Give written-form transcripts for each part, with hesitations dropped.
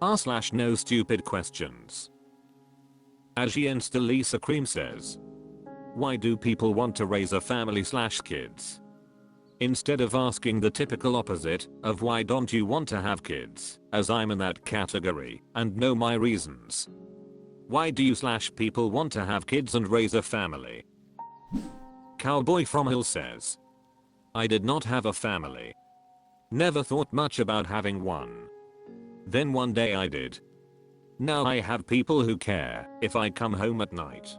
r/NoStupidQuestions. Lisa Cream says, why do people want to raise a family/kids? Instead of asking the typical opposite of why don't you want to have kids, as I'm in that category and know my reasons. Why do you/people want to have kids and raise a family? Cowboy from Hill says, I did not have a family. Never thought much about having one. Then one day I did. Now I have people who care if I come home at night.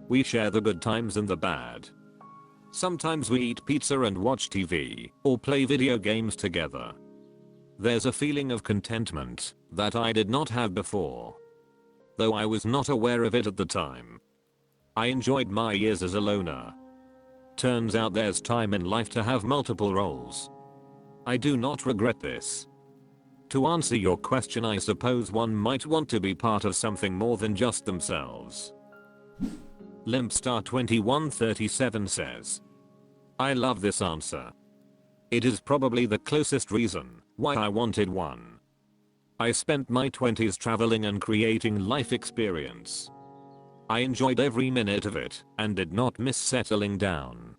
We share the good times and the bad. Sometimes we eat pizza and watch TV or play video games together. There's a feeling of contentment that I did not have before, though I was not aware of it at the time. I enjoyed my years as a loner. Turns out there's time in life to have multiple roles. I do not regret this. To answer your question, I suppose one might want to be part of something more than just themselves. Limpstar2137 says, I love this answer. It is probably the closest reason why I wanted one. I spent my 20s traveling and creating life experience. I enjoyed every minute of it and did not miss settling down.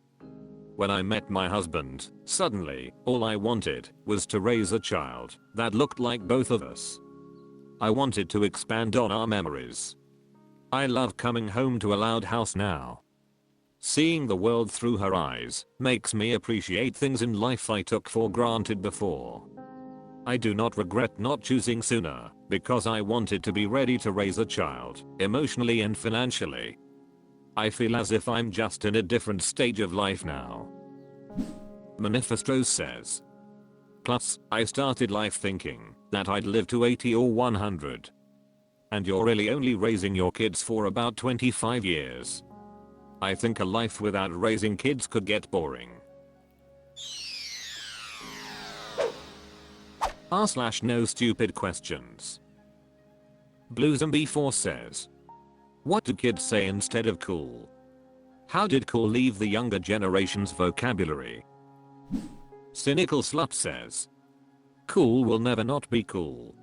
When I met my husband, suddenly, all I wanted was to raise a child that looked like both of us. I wanted to expand on our memories. I love coming home to a loud house now. Seeing the world through her eyes makes me appreciate things in life I took for granted before. I do not regret not choosing sooner because I wanted to be ready to raise a child, emotionally and financially. I feel as if I'm just in a different stage of life now. Manifestos says, plus, I started life thinking that I'd live to 80 or 100. And you're really only raising your kids for about 25 years. I think a life without raising kids could get boring. r/NoStupidQuestions. BlueZombie4 says, what do kids say instead of cool? How did cool leave the younger generation's vocabulary? Cynical Slut says, cool will never not be cool.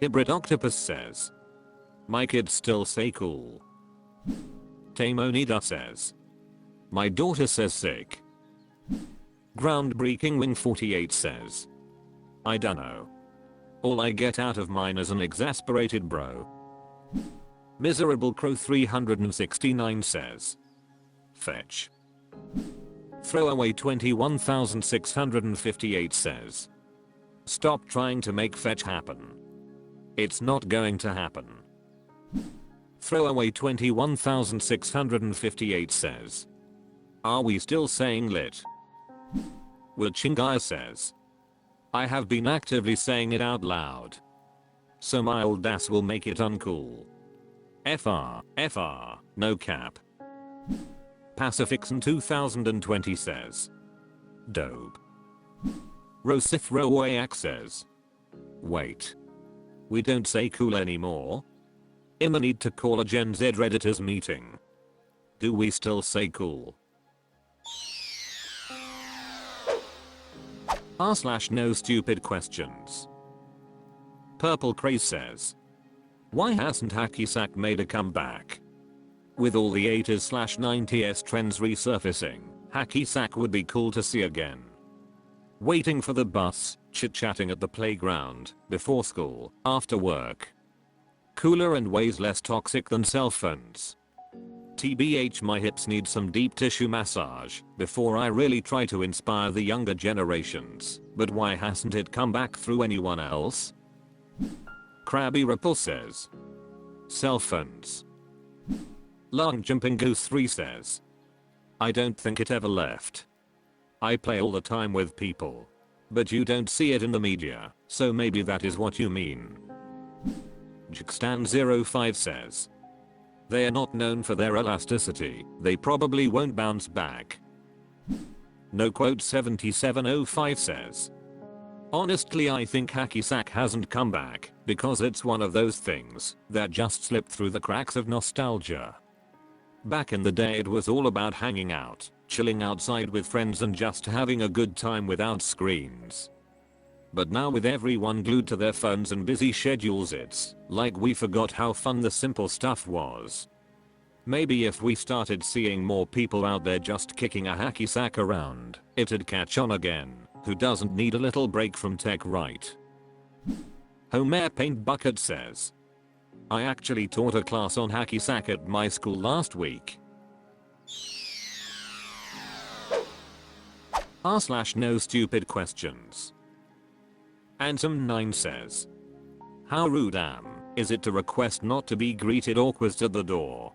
Hybrid Octopus says, my kids still say cool. Tamonida says, my daughter says sick. Groundbreaking Wing 48 says, I dunno. All I get out of mine is an exasperated bro. Miserable Crow 369 says, fetch. Throwaway 21658 says, stop trying to make fetch happen. It's not going to happen. Throwaway 21658 says, are we still saying lit? Wachingaya says, I have been actively saying it out loud. So my old ass will make it uncool. FR, no cap. Pacifixon 2020 says, dope. Rosithroayak says, wait. We don't say cool anymore? I'ma need to call a Gen Z Redditors meeting. Do we still say cool? r/NoStupidQuestions. Purple Craze says, why hasn't Hacky Sack made a comeback? With all the 80s/90s trends resurfacing, Hacky Sack would be cool to see again. Waiting for the bus, chit-chatting at the playground, before school, after work. Cooler and ways less toxic than cell phones. TBH, my hips need some deep tissue massage before I really try to inspire the younger generations, but why hasn't it come back through anyone else? Krabby Ripple says, cell phones. Long Jumping Goose 3 says, I don't think it ever left. I play all the time with people. But you don't see it in the media, so maybe that is what you mean. Jigstan05 says, they are not known for their elasticity, they probably won't bounce back. No quote 7705 says, honestly I think Hacky Sack hasn't come back because it's one of those things that just slipped through the cracks of nostalgia. Back in the day it was all about hanging out, chilling outside with friends and just having a good time without screens. But now with everyone glued to their phones and busy schedules, it's like we forgot how fun the simple stuff was. Maybe if we started seeing more people out there just kicking a hacky sack around, it'd catch on again. Who doesn't need a little break from tech, right? Homer Paint Bucket says, I actually taught a class on hacky sack at my school last week. r/NoStupidQuestions. Ansem9 says, how rude is it to request not to be greeted or quizzed at the door?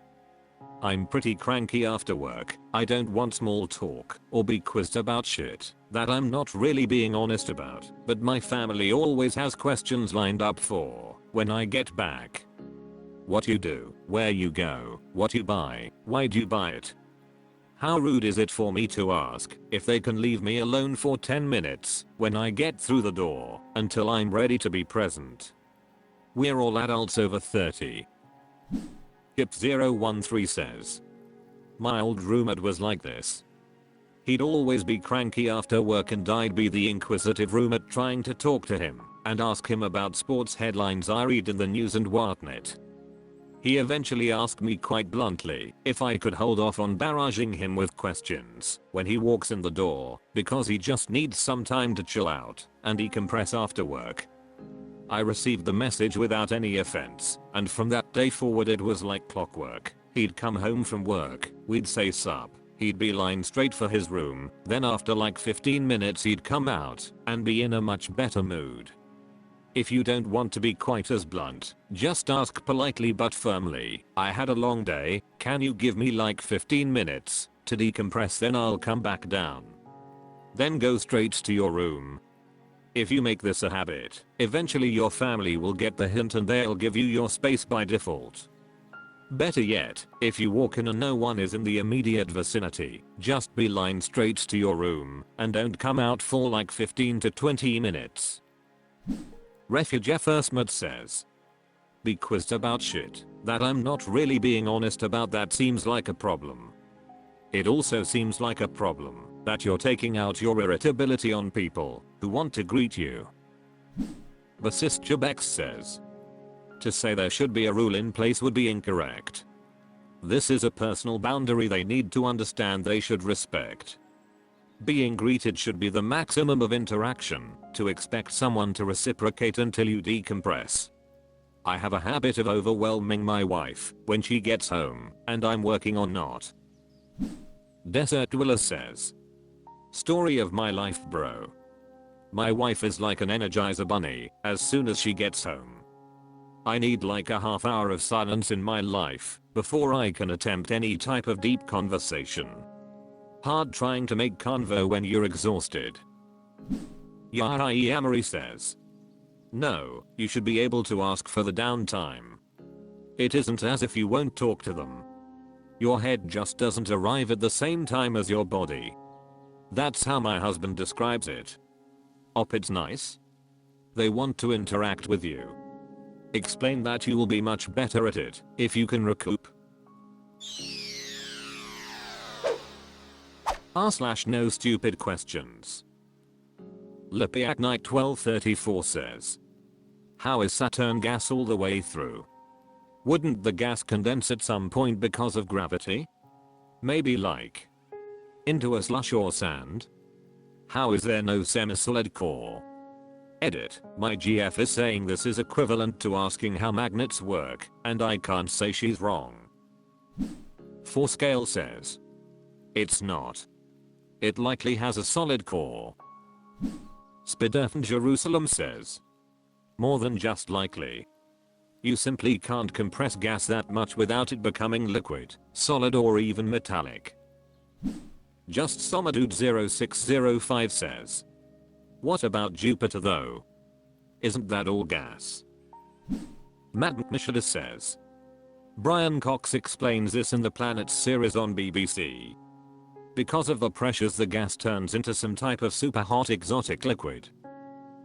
I'm pretty cranky after work. I don't want small talk or be quizzed about shit that I'm not really being honest about, but my family always has questions lined up for when I get back. What you do, where you go, what you buy, why'd you buy it? How rude is it for me to ask if they can leave me alone for 10 minutes when I get through the door until I'm ready to be present? We're all adults over 30. Kip013 says, my old roommate was like this. He'd always be cranky after work and I'd be the inquisitive roommate trying to talk to him and ask him about sports headlines I read in the news and whatnot. He eventually asked me quite bluntly if I could hold off on barraging him with questions when he walks in the door because he just needs some time to chill out and decompress after work. I received the message without any offense, and from that day forward it was like clockwork. He'd come home from work, we'd say sup, he'd be line straight for his room, then after like 15 minutes he'd come out and be in a much better mood. If you don't want to be quite as blunt, just ask politely but firmly, I had a long day, can you give me like 15 minutes to decompress, then I'll come back down. Then go straight to your room. If you make this a habit, eventually your family will get the hint and they'll give you your space by default. Better yet, if you walk in and no one is in the immediate vicinity, just beeline straight to your room and don't come out for like 15 to 20 minutes. Refugee Firstmud says, be quizzed about shit that I'm not really being honest about. That seems like a problem. It also seems like a problem that you're taking out your irritability on people who want to greet you. Bassist Jabex says, to say there should be a rule in place would be incorrect. This is a personal boundary they need to understand they should respect. Being greeted should be the maximum of interaction. To expect someone to reciprocate until you decompress. I have a habit of overwhelming my wife when she gets home, and I'm working on not. Desert Dweller says, story of my life, bro. My wife is like an Energizer bunny as soon as she gets home. I need like a half hour of silence in my life before I can attempt any type of deep conversation. Hard trying to make convo when you're exhausted. Yarai Amory says, no, you should be able to ask for the downtime. It isn't as if you won't talk to them. Your head just doesn't arrive at the same time as your body. That's how my husband describes it. It's nice. They want to interact with you. Explain that you will be much better at it if you can recoup. r/NoStupidQuestions. Lipiak Knight 1234 says, how is Saturn gas all the way through? Wouldn't the gas condense at some point because of gravity? Maybe like into a slush or sand? How is there no semi-solid core? Edit, my GF is saying this is equivalent to asking how magnets work, and I can't say she's wrong. Forscale says, it's not. It likely has a solid core. Spiderfn Jerusalem says, more than just likely. You simply can't compress gas that much without it becoming liquid, solid or even metallic. Just Somadude0605 says, what about Jupiter though? Isn't that all gas? Matt McNicholas says, Brian Cox explains this in the Planets series on BBC. Because of the pressures the gas turns into some type of super hot exotic liquid.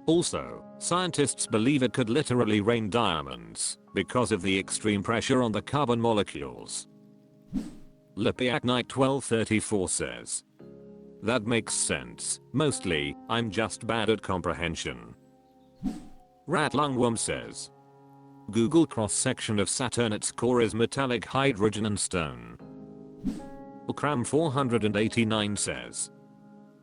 Also, scientists believe it could literally rain diamonds because of the extreme pressure on the carbon molecules. Lipiak Knight 1234 says, that makes sense. Mostly, I'm just bad at comprehension. Ratlungworm says. Google cross-section of Saturn, its core is metallic hydrogen and stone. Cram 489 says.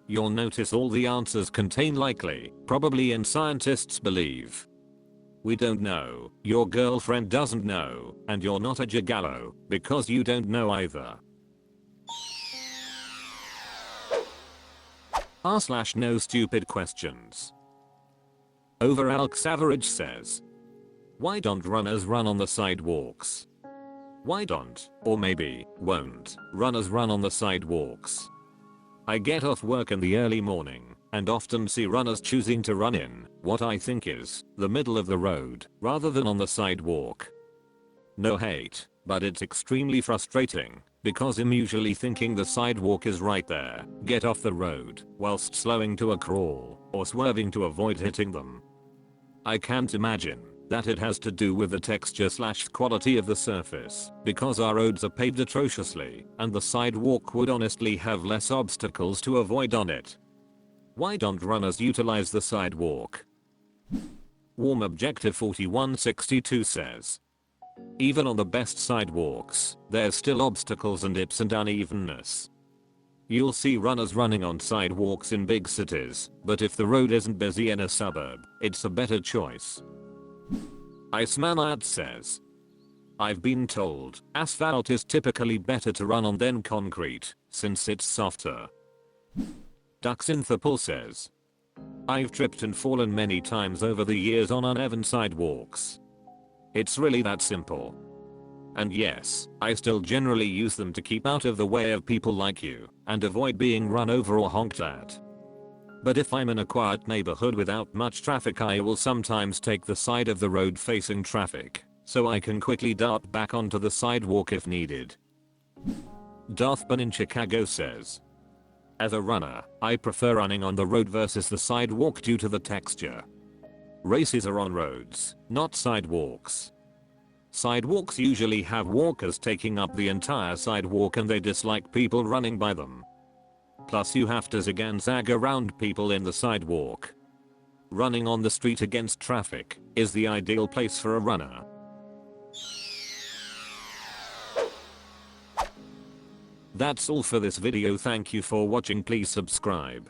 You'll notice all the answers contain likely, probably and scientists believe. We don't know, your girlfriend doesn't know, and you're not a gigolo, because you don't know either. r/NoStupidQuestions. Over Alk's Average says. Why don't runners run on the sidewalks? Why don't, or maybe, won't, runners run on the sidewalks? I get off work in the early morning, and often see runners choosing to run in, what I think is, the middle of the road, rather than on the sidewalk. No hate, but it's extremely frustrating, because I'm usually thinking the sidewalk is right there, get off the road, whilst slowing to a crawl, or swerving to avoid hitting them. I can't imagine that it has to do with the texture/quality of the surface, because our roads are paved atrociously, and the sidewalk would honestly have less obstacles to avoid on it. Why don't runners utilize the sidewalk? Warm Objective 4162 says. Even on the best sidewalks, there's still obstacles and dips and unevenness. You'll see runners running on sidewalks in big cities, but if the road isn't busy in a suburb, it's a better choice. Icemanite says. I've been told asphalt is typically better to run on than concrete, since it's softer. Duxinthapul says. I've tripped and fallen many times over the years on uneven sidewalks. It's really that simple. And yes, I still generally use them to keep out of the way of people like you, and avoid being run over or honked at. But if I'm in a quiet neighborhood without much traffic, I will sometimes take the side of the road facing traffic, so I can quickly dart back onto the sidewalk if needed. Darthburn in Chicago says. As a runner, I prefer running on the road versus the sidewalk due to the texture. Races are on roads, not sidewalks. Sidewalks usually have walkers taking up the entire sidewalk and they dislike people running by them. Plus you have to zig and zag around people in the sidewalk. Running on the street against traffic is the ideal place for a runner. That's all for this video. Thank you for watching. Please subscribe.